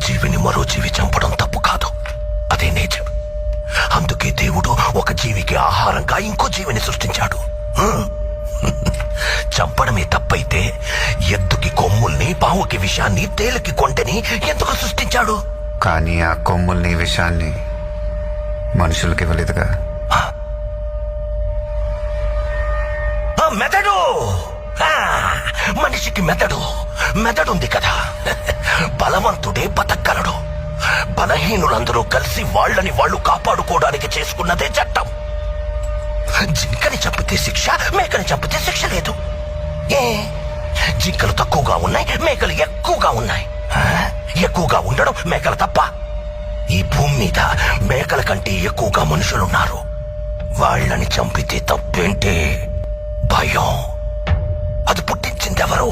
జీవిని మరో జీవి చంపడం తప్పు కాదు, అదే నేచర్. అందుకే దేవుడు ఒక జీవికి ఆహారంగా ఇంకో జీవిని సృష్టించాడు. చంపడమే తప్పైతే ఎద్దుకి కొమ్ముల్ని, పావుకి విషాన్ని, తేలికి కొంటని ఎందుకు సృష్టించాడు? కానీ ఆ కొమ్ముల్ని, విషాన్ని మనుషులకి ఇవ్వలేదుగా. మెదడు, మనిషికి మెదడుంది కదా. బలవంతుడే బతకగలడు. బలహీనులందరూ కలిసి వాళ్ళని వాళ్ళు కాపాడుకోవడానికి చేసుకున్నదే చట్టం. జింకని చంపితే శిక్ష, మేకని చంపితే శిక్ష లేదు. ఏ జింకలు తక్కువగా ఉన్నాయి, మేకలు ఎక్కువగా ఉన్నాయి. ఎక్కువగా ఉండడం మేకల తప్ప? ఈ భూమి మీద మేకల కంటే ఎక్కువగా మనుషులున్నారు. వాళ్ళని చంపితే తప్పేంటి? భయం. అది పుట్టించిందెవరు?